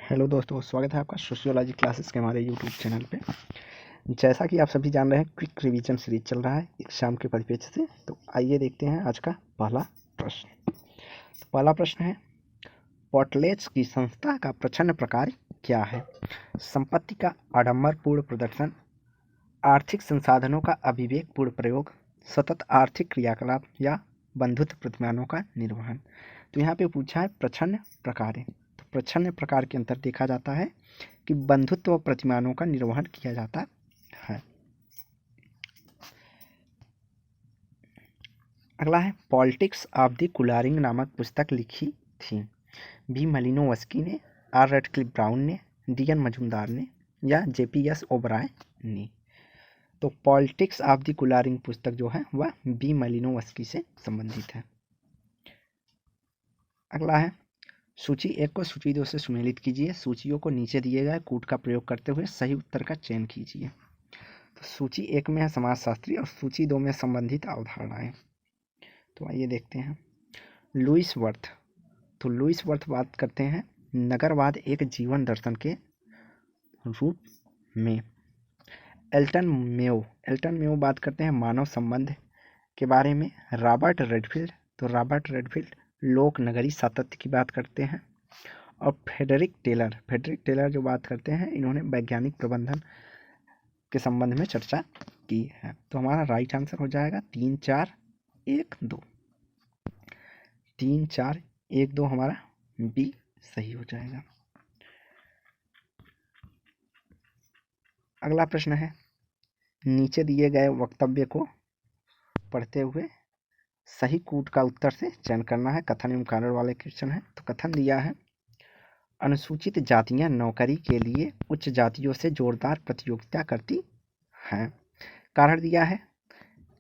Hello दोस्तों, स्वागत है आपका सोशियोलॉजी क्लासेस के हमारे यूट्यूब चैनल पे। जैसा कि आप सभी जान रहे हैं, क्विक रिवीजन सीरीज चल रहा है एग्जाम के परिप्रेक्ष्य से। तो आइए देखते हैं आज का पहला प्रश्न। तो पहला प्रश्न है, पोर्टलेट्स की संस्था का प्रच्छन्न प्रकार क्या है? संपत्ति का आडंबरपूर्ण प्रदर्शन, आर्थिक संसाधनों का अविवेकपूर्ण प्रयोग, सतत आर्थिक क्रियाकलाप या बंधुत्व प्रतिमानों का निर्वहन। तो यहाँ पे पूछा है प्रच्छन्न प्रकार। तो प्रच्छन्न प्रकार के अंतर देखा जाता है कि बंधुत्व प्रतिमानों का निर्वहन किया जाता है। अगला है, पॉलिटिक्स ऑफ द कुलारिंग नामक पुस्तक लिखी थी। बी मलिनोवस्की ने, आर रैडक्लिफ ब्राउन ने, डी एन मजूमदार ने या जेपीएस ओबराय ने। तो पॉलिटिक्स ऑफ द कुलारिंग पुस्तक जो है वह बी मलिनोवस्की से संबंधित है। अगला है, सूची 1 को सूची 2 से सुमेलित कीजिए। सूचियों को नीचे दिए गए कूट का प्रयोग करते हुए सही उत्तर का चयन कीजिए। तो सूची 1 में है समाजशास्त्री और सूची 2 में संबंधित अवधारणाएं। तो आइए देखते हैं। Louis Wirth. तो लुईस वर्थ बात करते हैं नगरवाद एक जीवन दर्शन के रूप में। एल्टन मेयो बात करते हैं मानव संबंध के बारे में। Robert Redfield. तो रॉबर्ट रेडफील्ड लोक नगरी सातत्य की बात करते हैं। और फ्रेडरिक टेलर जो बात करते हैं, इन्होंने वैज्ञानिक प्रबंधन के संबंध में चर्चा की है। तो हमारा राइट आंसर हो जाएगा 3, 4, 1, 2। 3, 4, 1, 2 हमारा बी सही हो जाएगा। अगला प्रश्न है, नीचे दिए गए वक्तव्य को पढ़ते हुए सही कूट का उत्तर से चयन करना है। कथन एवं कारण वाले क्वेश्चन है। तो कथन दिया है, अनुसूचित जातियां नौकरी के लिए उच्च जातियों से जोरदार प्रतियोगिता करती हैं। कारण दिया है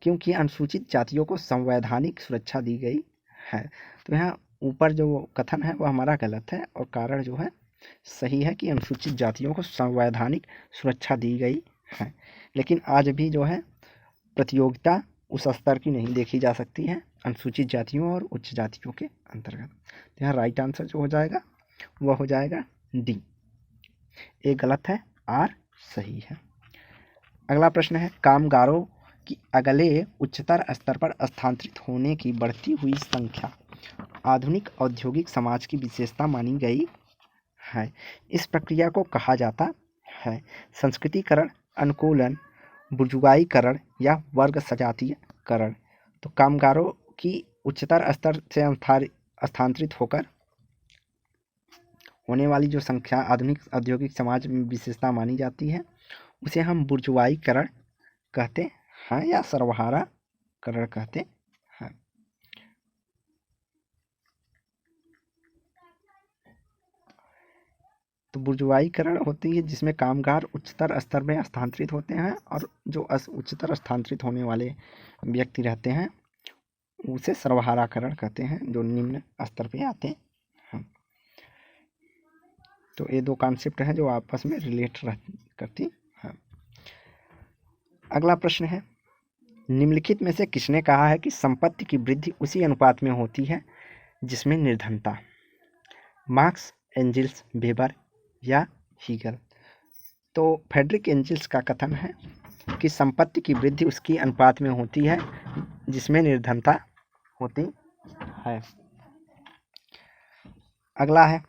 क्योंकि अनुसूचित जातियों को संवैधानिक सुरक्षा दी गई है। तो यहाँ ऊपर जो कथन है वह हमारा गलत है और कारण जो है सही है कि अनुसूचित जातियों को संवैधानिक सुरक्षा दी गई है। लेकिन आज भी जो है प्रतियोगिता उस स्तर की नहीं देखी जा सकती है अनुसूचित जातियों और उच्च जातियों के अंतर्गत। तो यहाँ राइट आंसर जो हो जाएगा वह हो जाएगा डी। ए गलत है, आर सही है। अगला प्रश्न है, कामगारों की अगले उच्चतर स्तर पर स्थानांतरित होने की बढ़ती हुई संख्या आधुनिक औद्योगिक समाज की विशेषता मानी गई है। इस प्रक्रिया को कहा जाता है संस्कृतिकरण, अनुकूलन, बुर्जुआईकरण या वर्ग सजातीयकरण। तो कामगारों की उच्चतर स्तर से स्थानांतरित होकर होने वाली जो संख्या आधुनिक औद्योगिक समाज में विशेषता मानी जाती है उसे हम बुर्जुआईकरण कहते हैं या सर्वहाराकरण कहते हैं। तो बुर्जुआईकरण होती है जिसमें कामगार उच्चतर स्तर में स्थानांतरित होते हैं और जो उच्चतर स्थानांतरित होने वाले व्यक्ति रहते हैं उसे सर्वहाराकरण कहते हैं, जो निम्न स्तर पे आते हैं। तो ये दो कॉन्सेप्ट हैं जो आपस में रिलेट करती हैं। अगला प्रश्न है, निम्नलिखित में से किसने कहा है कि संपत्ति की वृद्धि उसी अनुपात में होती है जिसमें निर्धनता? मार्क्स, एंजिल्स, वेबर या हीगल? तो फ्रेडरिक एंजिल्स का कथन है कि संपत्ति की वृद्धि उसकी अनुपात में होती है जिसमें निर्धनता होती है। अगला है,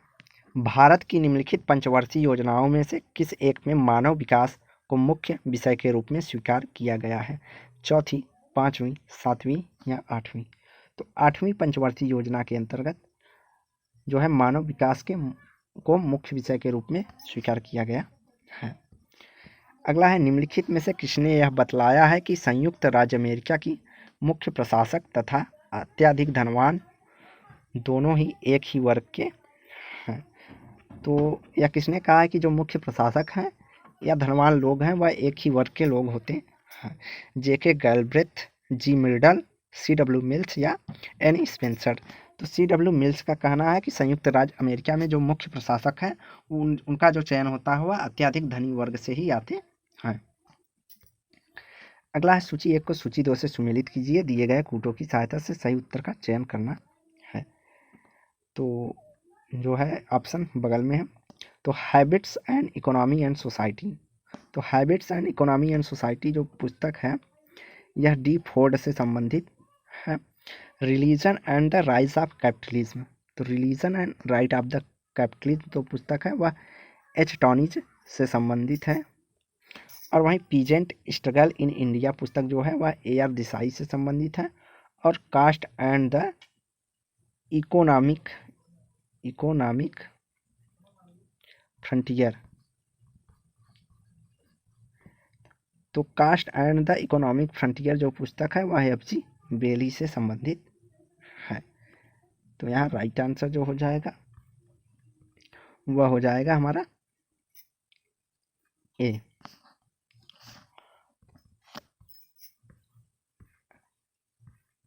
भारत की निम्नलिखित पंचवर्षीय योजनाओं में से किस एक में मानव विकास को मुख्य विषय के रूप में स्वीकार किया गया है? चौथी, पांचवी, सातवीं या आठवीं? तो आठवीं पंचवर्षीय योजना के अंतर्गत जो है मानव विकास को मुख्य विषय के रूप में स्वीकार किया गया है। अगला है, निम्नलिखित में से किसने यह बतलाया है कि संयुक्त राज्य अमेरिका की मुख्य प्रशासक तथा अत्यधिक धनवान दोनों ही एक ही वर्ग के हैं? तो यह किसने कहा है कि जो मुख्य प्रशासक हैं या धनवान लोग हैं वह एक ही वर्ग के लोग होते हैं? जेके गैल्ब्रेथ, जी मिल्डल, C.W. मिल्स या एन स्पेंसर? तो C.W. मिल्स का कहना है कि संयुक्त राज्य अमेरिका में जो मुख्य प्रशासक हैं उनका जो चयन होता है वह अत्यधिक धनी वर्ग से ही आते हैं। अगला है, सूची 1 को सूची 2 से सुमेलित कीजिए। दिए गए कूटों की सहायता से सही उत्तर का चयन करना है। तो जो है ऑप्शन बगल में है। तो habits and economy and society, तो habits and economy and society जो पुस्तक है यह डी फोर्ड से संबंधित है। Religion and the rise of capitalism, तो religion and right of the capitalism जो पुस्तक है वह एच टॉनिज से संबंधित है। और वहीं पीजेंट स्ट्रगल इन इंडिया पुस्तक जो है वह ए आर देसाई से संबंधित है। और caste and the economic frontier, तो caste and the economic frontier जो पुस्तक है वह एफ.जी. बेली से संबंधित है। तो यहाँ राइट आंसर जो हो जाएगा वह हो जाएगा हमारा ए।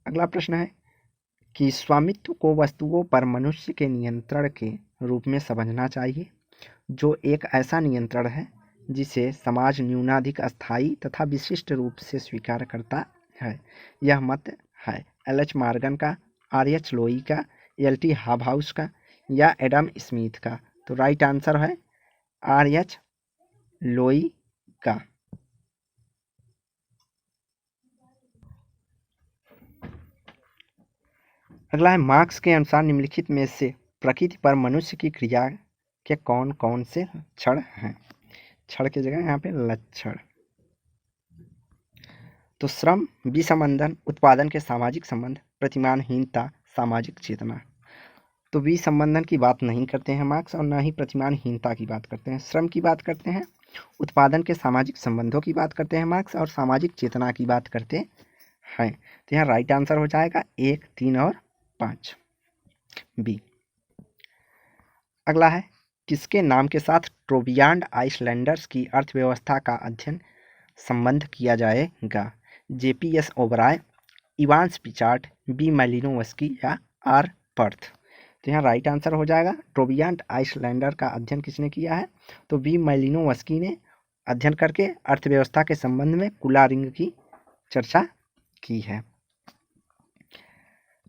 अगला प्रश्न है कि स्वामित्व को वस्तुओं पर मनुष्य के नियंत्रण के रूप में समझना चाहिए, जो एक ऐसा नियंत्रण है जिसे समाज न्यूनाधिक अस्थायी तथा विशिष्ट रूप से स्वीकार करता है। यह मत है एल एच मॉर्गन का, आर एच लोई का, एल टी हॉबहाउस का या एडम स्मिथ का। तो राइट आंसर है आर एच लोई का। अगला है मार्क्स के अनुसार निम्नलिखित में से प्रकृति पर मनुष्य की क्रिया के कौन कौन से क्षण हैं। क्षण की जगह यहाँ पे लक्षण। तो श्रम, विसंबंधन, उत्पादन के सामाजिक संबंध, प्रतिमानहीनता, सामाजिक चेतना। तो विसंबंधन की बात नहीं करते हैं मार्क्स और ना ही प्रतिमानहीनता की बात करते हैं। श्रम की बात करते हैं, उत्पादन के सामाजिक संबंधों की बात करते हैं मार्क्स और सामाजिक चेतना की बात करते हैं। तो यहाँ राइट आंसर हो जाएगा 1, 3 और 5 बी। अगला है किसके नाम के साथ ट्रोबियांड आइसलैंडर्स की अर्थव्यवस्था का अध्ययन संबंध किया जाएगा। जेपीएस ओबराय, इवान स्पिचार्ट, बी मैलिनोवस्की या आर पर्थ। तो यहाँ राइट आंसर हो जाएगा ट्रोबियांड आइसलैंडर का अध्ययन किसने किया है, तो बी मैलिनोवस्की ने अध्ययन करके अर्थव्यवस्था के संबंध में कुलारिंग की चर्चा की है।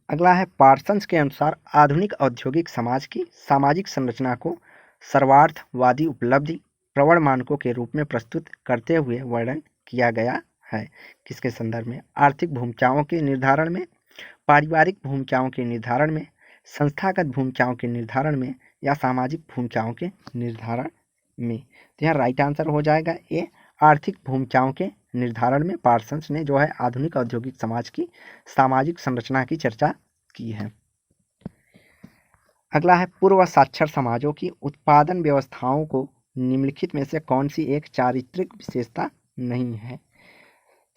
अगला है पार्सन्स के अनुसार आधुनिक औद्योगिक समाज की सामाजिक संरचना को सर्वार्थवादी उपलब्धि प्रवण मानकों के रूप में प्रस्तुत करते हुए वर्णन किया गया है। किसके संदर्भ में, आर्थिक भूमिकाओं के निर्धारण में, पारिवारिक भूमिकाओं के निर्धारण में, संस्थागत भूमिकाओं के निर्धारण में या सामाजिक भूमिकाओं के निर्धारण में। तो यहाँ राइट आंसर हो जाएगा ए, आर्थिक भूमिकाओं के निर्धारण में पार्सन्स ने जो है आधुनिक औद्योगिक समाज की सामाजिक संरचना की चर्चा की है। अगला है पूर्व साक्षर समाजों की उत्पादन व्यवस्थाओं को निम्नलिखित में से कौन सी एक चारित्रिक विशेषता नहीं है।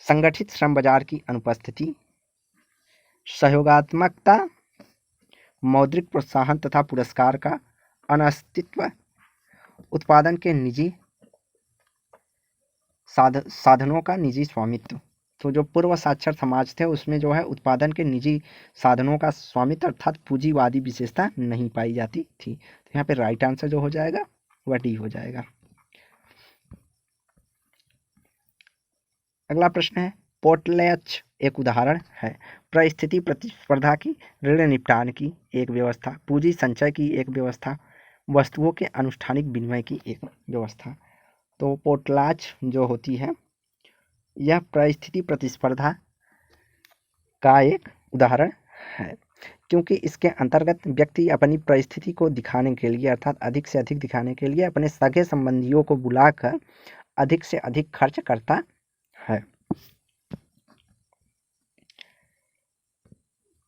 संगठित श्रम बाजार की अनुपस्थिति, सहयोगात्मकता, मौद्रिक प्रोत्साहन तथा पुरस्कार का अनस्तित्व, उत्पादन के निजी साधनों का निजी स्वामित्व। तो जो पूर्व साक्षर समाज थे उसमें जो है उत्पादन के निजी साधनों का स्वामित्व अर्थात पूंजीवादी विशेषता नहीं पाई जाती थी। तो यहाँ पे राइट आंसर जो हो जाएगा वह डी हो जाएगा। अगला प्रश्न है पोर्टलैच एक उदाहरण है परिस्थिति प्रतिस्पर्धा की, ऋण निपटान की एक व्यवस्था, पूंजी संचय की एक व्यवस्था, वस्तुओं के अनुष्ठानिक विनिमय की एक व्यवस्था। तो पोर्टलाच जो होती है यह परिस्थिति प्रतिस्पर्धा का एक उदाहरण है, क्योंकि इसके अंतर्गत व्यक्ति अपनी परिस्थिति को दिखाने के लिए अर्थात अधिक से अधिक दिखाने के लिए अपने सगे संबंधियों को बुलाकर अधिक से अधिक खर्च करता है।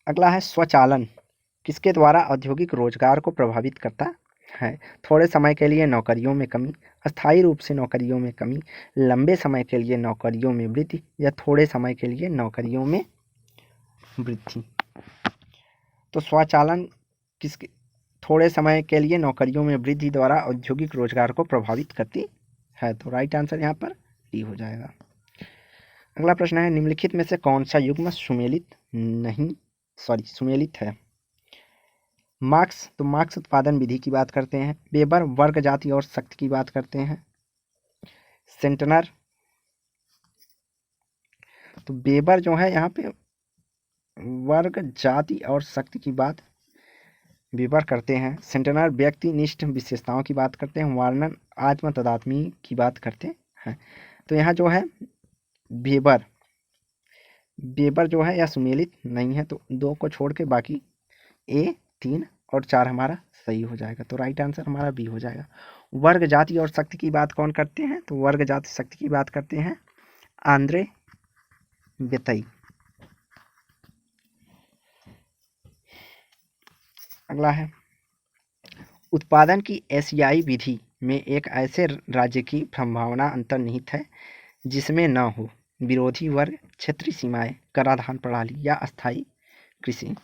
अगला है स्वचालन किसके द्वारा औद्योगिक रोजगार को प्रभावित करता है। थोड़े समय के लिए नौकरियों में कमी, अस्थायी रूप से नौकरियों में कमी, लंबे समय के लिए नौकरियों में वृद्धि या थोड़े समय के लिए नौकरियों में वृद्धि। तो स्वचालन किसके थोड़े समय के लिए नौकरियों में वृद्धि द्वारा औद्योगिक रोजगार को प्रभावित करती है। तो राइट आंसर यहाँ पर डी हो जाएगा। अगला प्रश्न है निम्नलिखित में से कौन सा युग्म सुमेलित है। मार्क्स, तो मार्क्स उत्पादन विधि की बात करते हैं। वेबर वर्ग जाति और शक्ति की बात करते हैं। सेंटनर, तो वेबर जो है यहाँ पे वर्ग जाति और शक्ति की बात विवर करते हैं। सेंटेनर व्यक्तिनिष्ठ विशेषताओं की बात करते हैं। वार्नर आत्म तदात्मी की बात करते हैं। तो यहाँ जो है वेबर जो है यह सुमेलित नहीं है, तो 2 को छोड़ के बाकी ए 3 और 4 हमारा सही हो जाएगा। तो राइट आंसर हमारा बी हो जाएगा। वर्ग जाति और शक्ति की बात कौन करते हैं? तो वर्ग जाति शक्ति की बात करते हैं आंद्रे बेतई। अगला है उत्पादन की एशियाई विधि में एक ऐसे राज्य की संभावना अंतर्निहित है जिसमें न हो विरोधी वर्ग, क्षेत्रीय सीमाएं, कराधान प्रणाली या अस्थायी कृषि।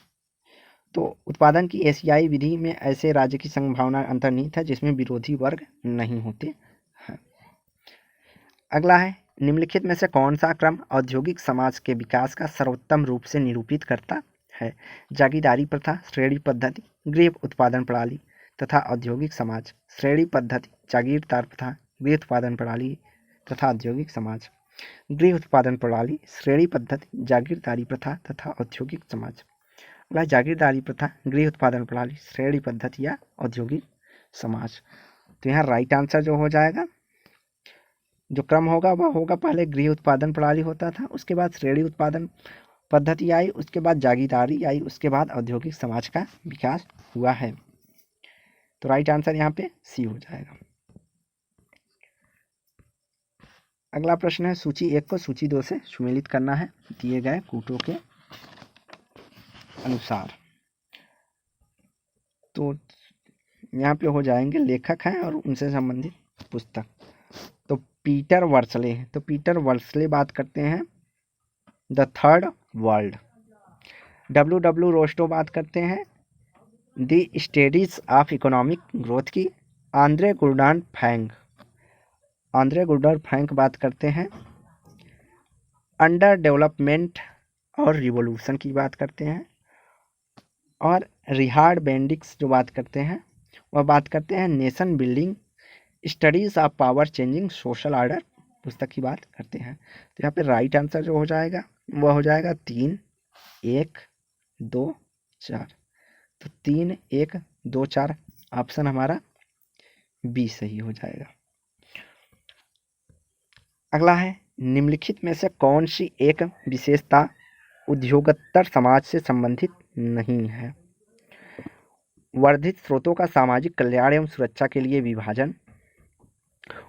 तो उत्पादन की एशियाई विधि में ऐसे राज्य की संभावना अंतर्निहित है जिसमें विरोधी वर्ग नहीं होते हैं। अगला है निम्नलिखित में से कौन सा क्रम औद्योगिक समाज के विकास का सर्वोत्तम रूप से निरूपित करता है? जागीरदारी प्रथा, श्रेणी पद्धति, गृह उत्पादन प्रणाली तथा औद्योगिक समाज। श्रेणी पद्धति, जागीरदार प्रथा, गृह उत्पादन प्रणाली तथा औद्योगिक समाज। गृह उत्पादन प्रणाली, श्रेणी पद्धति, जागीरदारी प्रथा तथा औद्योगिक समाज। अगला जागीरदारी प्रथा, गृह उत्पादन प्रणाली, श्रेणी पद्धति या औद्योगिक समाज। तो यहाँ राइट आंसर जो हो जाएगा, जो क्रम होगा वह होगा पहले गृह उत्पादन प्रणाली होता था, उसके बाद श्रेणी उत्पादन पद्धति आई, उसके बाद जागीरदारी आई, उसके बाद औद्योगिक समाज का विकास हुआ है। तो राइट आंसर यहाँ पे सी हो जाएगा। अगला प्रश्न है सूची 1 को सूची 2 से सुमेलित करना है दिए गए कूटों के अनुसार। तो यहाँ पे हो जाएंगे लेखक हैं और उनसे संबंधित पुस्तक। तो पीटर वर्सले हैं, तो पीटर वर्सले बात करते हैं the third world. W Rosto बात करते हैं the studies of economic growth की। आंद्रे गुर्डर फैंक बात करते हैं अंडर डेवलपमेंट और रिवोल्यूशन की बात करते हैं। और रिहार्ड बेंडिक्स जो बात करते हैं वह बात करते हैं nation building studies of power changing social order पुस्तक की बात करते हैं। तो यहाँ पे राइट आंसर जो हो जाएगा वह हो जाएगा 3, 1, 2, 4। तो 3, 1, 2, 4 ऑप्शन हमारा बी सही हो जाएगा। अगला है निम्नलिखित में से कौन सी एक विशेषता उद्योगोत्तर समाज से संबंधित नहीं है? वर्धित स्रोतों का सामाजिक कल्याण एवं सुरक्षा के लिए विभाजन,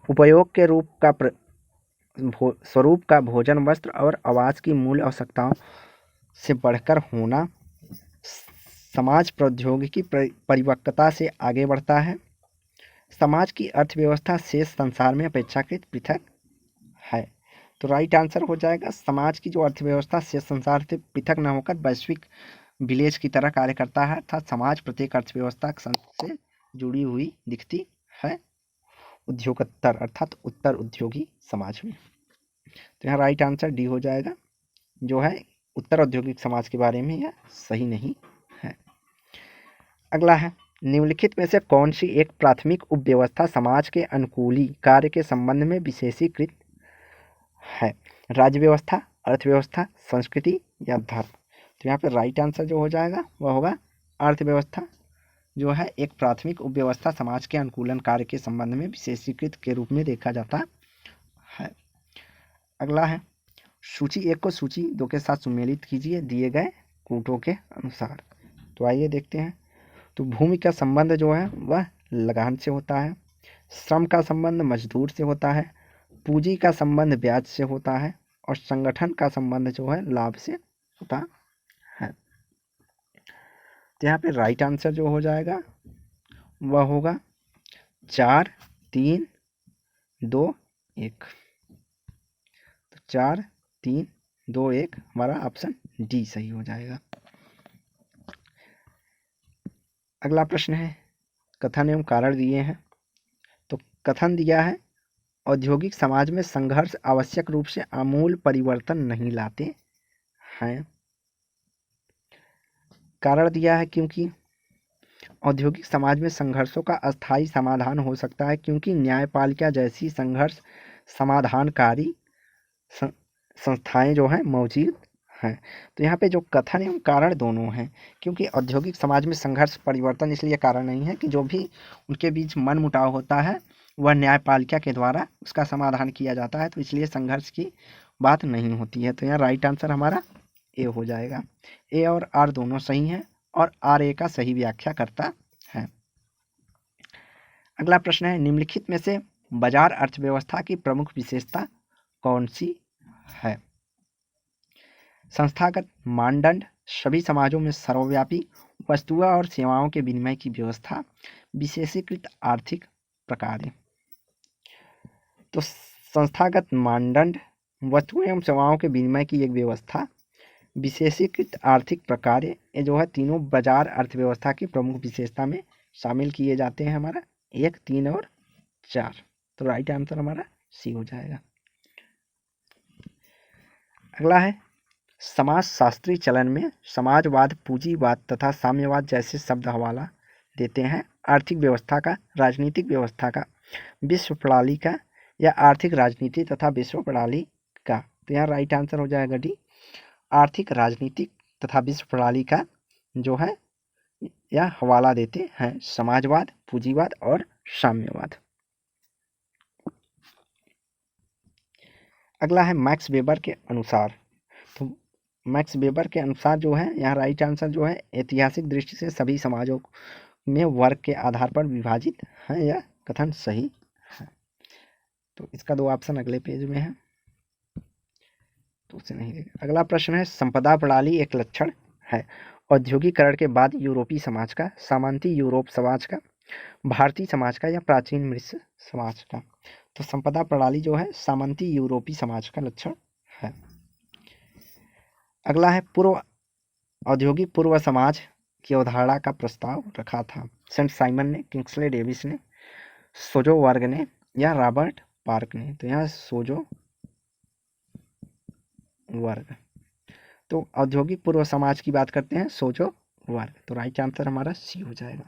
उपयोग के स्वरूप का भोजन, वस्त्र और आवास की मूल आवश्यकताओं से बढ़कर होना, समाज प्रौद्योगिकी परिपक्वता से आगे बढ़ता है, समाज की अर्थव्यवस्था शेष संसार में अपेक्षाकृत पृथक है। तो राइट आंसर हो जाएगा समाज की जो अर्थव्यवस्था शेष संसार से पृथक न होकर वैश्विक विलेज की तरह कार्य करता है, अर्थात समाज प्रत्येक अर्थव्यवस्था से जुड़ी हुई दिखती है उद्योगोत्तर अर्थात उत्तर उद्योगी समाज में। तो यहाँ राइट आंसर डी हो जाएगा, जो है उत्तर औद्योगिक समाज के बारे में यह सही नहीं है। अगला है निम्नलिखित में से कौन सी एक प्राथमिक उपव्यवस्था समाज के अनुकूली कार्य के संबंध में विशेषीकृत है? राज्य व्यवस्था, अर्थव्यवस्था, संस्कृति या धर्म। तो यहाँ पे राइट आंसर जो हो जाएगा वह होगा अर्थव्यवस्था, जो है एक प्राथमिक उपव्यवस्था समाज के अनुकूलन कार्य के संबंध में विशेषीकृत के रूप में देखा जाता है। अगला है सूची 1 को सूची 2 के साथ सुमेलित कीजिए दिए गए कूटों के अनुसार। तो आइए देखते हैं। तो भूमि का संबंध जो है वह लगान से होता है, श्रम का संबंध मजदूर से होता है, पूंजी का संबंध ब्याज से होता है और संगठन का संबंध जो है लाभ से होता है। तो यहाँ पे राइट आंसर जो हो जाएगा वह होगा 4, 3, 2, 1। तो 4, 3, 2, 1 हमारा ऑप्शन डी सही हो जाएगा। अगला प्रश्न है कथन एवं कारण दिए हैं। तो कथन दिया है औद्योगिक समाज में संघर्ष आवश्यक रूप से आमूल परिवर्तन नहीं लाते हैं। कारण दिया है क्योंकि औद्योगिक समाज में संघर्षों का अस्थायी समाधान हो सकता है क्योंकि न्यायपालिका जैसी संघर्ष समाधानकारी संस्थाएं जो हैं मौजूद हैं। तो यहाँ पे जो कथन एवं कारण दोनों हैं, क्योंकि औद्योगिक समाज में संघर्ष परिवर्तन इसलिए कारण नहीं है कि जो भी उनके बीच मनमुटाव होता है वह न्यायपालिका के द्वारा उसका समाधान किया जाता है, तो इसलिए संघर्ष की बात नहीं होती है। तो यहाँ राइट आंसर हमारा ए हो जाएगा। ए और आर दोनों सही हैं और आर ए का सही व्याख्या करता है। अगला प्रश्न है, निम्नलिखित में से बाजार अर्थव्यवस्था की प्रमुख विशेषता कौन सी है? संस्थागत मानदंड, सभी समाजों में सर्वव्यापी, वस्तुओं और सेवाओं के विनिमय की व्यवस्था, विशेषीकृत आर्थिक प्रकार्य। तो संस्थागत मानदंड, वस्तुओं एवं सेवाओं के विनिमय की एक व्यवस्था, विशेषीकृत आर्थिक प्रकार्य, ये जो है तीनों बाजार अर्थव्यवस्था की प्रमुख विशेषता में शामिल किए जाते हैं। हमारा 1, 3 और 4, तो राइट आंसर हमारा सी हो जाएगा। अगला है, समाजशास्त्री चलन में समाजवाद, पूंजीवाद तथा साम्यवाद जैसे शब्द हवाला देते हैं। आर्थिक व्यवस्था का, राजनीतिक व्यवस्था का, विश्व प्रणाली का या आर्थिक राजनीति तथा विश्व प्रणाली का? तो यहाँ राइट आंसर हो जाएगा डी, आर्थिक राजनीतिक तथा विश्व प्रणाली का जो है यह हवाला देते हैं समाजवाद, पूंजीवाद और साम्यवाद। अगला है, मैक्स वेबर के अनुसार। तो मैक्स वेबर के अनुसार जो है यहाँ राइट आंसर जो है, ऐतिहासिक दृष्टि से सभी समाजों में वर्ग के आधार पर विभाजित है, यह कथन सही है। तो इसका 2 ऑप्शन अगले पेज में है, तो उसे नहीं देगा। अगला प्रश्न है, संपदा प्रणाली एक लक्षण है औद्योगिकरण के बाद यूरोपीय समाज का, सामंती यूरोप समाज का, भारतीय समाज का या प्राचीन मिस्र समाज का? तो संपदा प्रणाली जो है सामंती यूरोपीय समाज का लक्षण है। अगला है, पूर्व औद्योगिक पूर्व समाज की अवधारणा का प्रस्ताव रखा था सेंट साइमन ने, किंग्सले डेविस ने, सोजो वर्ग ने या रॉबर्ट पार्क ने? तो यहाँ सोजो वर्ग। तो औद्योगिक पूर्व समाज की बात करते हैं सोजो वर्ग, तो राइट आंसर हमारा सी हो जाएगा।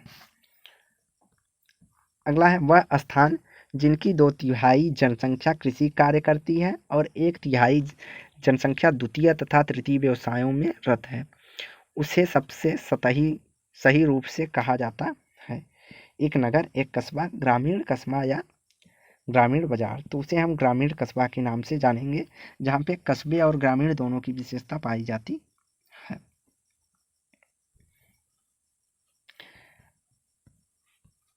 अगला है, वह स्थान जिनकी 2/3 जनसंख्या कृषि कार्य करती है और 1/3 जनसंख्या द्वितीय तथा तृतीय व्यवसायों में रत है, उसे सबसे सही रूप से कहा जाता है? एक नगर, एक कस्बा, ग्रामीण कस्बा या ग्रामीण बाजार? तो उसे हम ग्रामीण कस्बा के नाम से जानेंगे, जहाँ पे कस्बे और ग्रामीण दोनों की विशेषता पाई जाती है।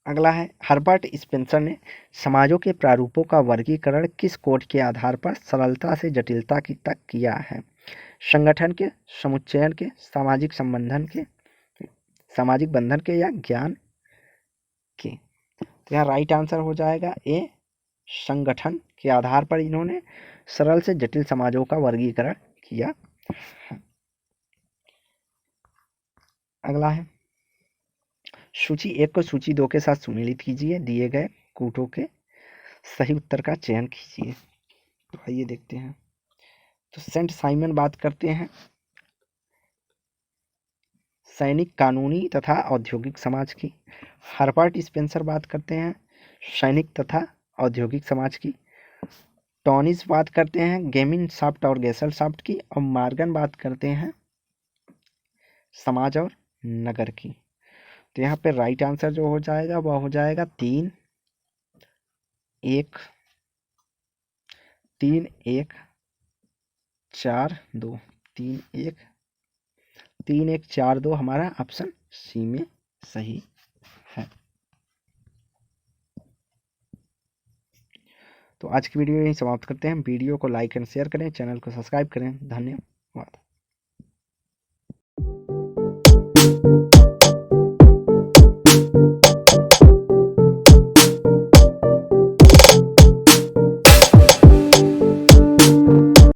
अगला है, हर्बर्ट स्पेंसर ने समाजों के प्रारूपों का वर्गीकरण किस कोड के आधार पर सरलता से जटिलता की तक किया है? संगठन के, समुच्चयन के, सामाजिक बंधन के या ज्ञान के? तो यहाँ राइट आंसर हो जाएगा ए, संगठन के आधार पर इन्होंने सरल से जटिल समाजों का वर्गीकरण किया है। अगला है, सूची 1 को सूची 2 के साथ सुमेलित कीजिए, दिए गए कूटों के सही उत्तर का चयन कीजिए। तो आइए देखते हैं। तो सेंट साइमन बात करते हैं सैनिक, कानूनी तथा औद्योगिक समाज की। हर्बर्ट स्पेंसर बात करते हैं सैनिक तथा औद्योगिक समाज की। टॉनिस बात करते हैं गेमिन सॉफ्ट और गेसल सॉफ्ट की। और मार्गन बात करते हैं समाज और नगर की। तो यहाँ पे राइट आंसर जो हो जाएगा वह हो जाएगा 3, 1, 3, 1, 4, 2, 3, 1, 3, 1, 4, 2 हमारा ऑप्शन सी में सही है। तो आज की वीडियो यही समाप्त करते हैं। वीडियो को लाइक एंड शेयर करें, चैनल को सब्सक्राइब करें। धन्यवाद।